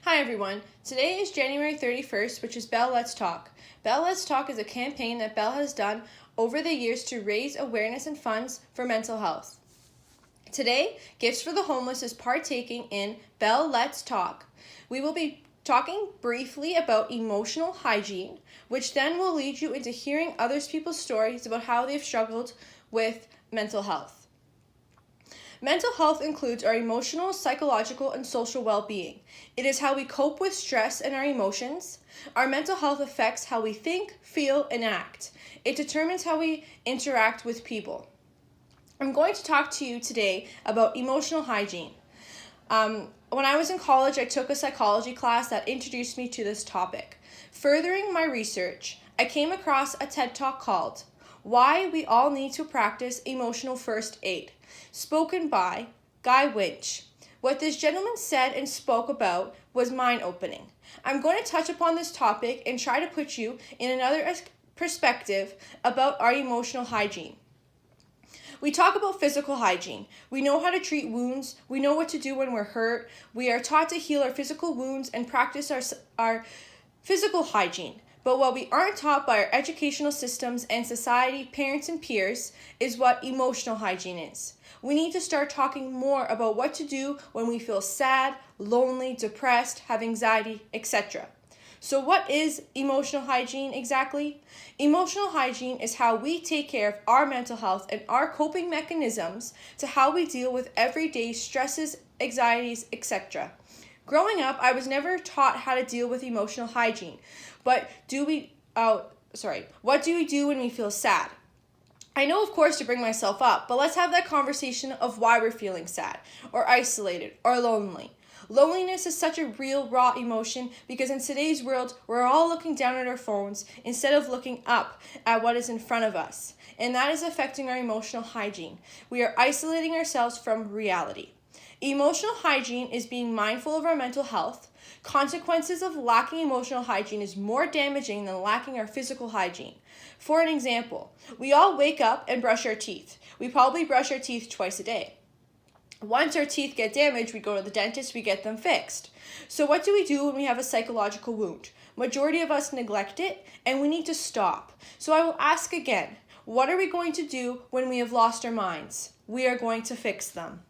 Hi everyone, today is January 31st, which is Bell Let's Talk. Bell Let's Talk is a campaign that Bell has done over the years to raise awareness and funds for mental health. Today, Gifts for the Homeless is partaking in Bell Let's Talk. We will be talking briefly about emotional hygiene, which then will lead you into hearing other people's stories about how they've struggled with mental health. Mental health includes our emotional, psychological, and social well-being. It is how we cope with stress and our emotions. Our mental health affects how we think, feel, and act. It determines how we interact with people. I'm going to talk to you today about emotional hygiene. When I was in college, I took a psychology class that introduced me to this topic. Furthering my research, I came across a TED Talk called Why We All Need to Practice Emotional First Aid, spoken by Guy Winch. What this gentleman said and spoke about was mind-opening. I'm going to touch upon this topic and try to put you in another perspective about our emotional hygiene. We talk about physical hygiene. We know how to treat wounds. We know what to do when we're hurt. We are taught to heal our physical wounds and practice our physical hygiene. But what we aren't taught by our educational systems and society, parents and peers, is what emotional hygiene is. We need to start talking more about what to do when we feel sad, lonely, depressed, have anxiety, etc. So what is emotional hygiene exactly? Emotional hygiene is how we take care of our mental health and our coping mechanisms to how we deal with everyday stresses, anxieties, etc. Growing up, I was never taught how to deal with emotional hygiene. But what do we do when we feel sad? I know, of course, to bring myself up, but let's have that conversation of why we're feeling sad, or isolated, or lonely. Loneliness is such a real, raw emotion because in today's world, we're all looking down at our phones instead of looking up at what is in front of us. And that is affecting our emotional hygiene. We are isolating ourselves from reality. Emotional hygiene is being mindful of our mental health. Consequences of lacking emotional hygiene is more damaging than lacking our physical hygiene. For an example, we all wake up and brush our teeth. We probably brush our teeth twice a day. Once our teeth get damaged, we go to the dentist, we get them fixed. So what do we do when we have a psychological wound? Majority of us neglect it, and we need to stop. So I will ask again, what are we going to do when we have lost our minds? We are going to fix them.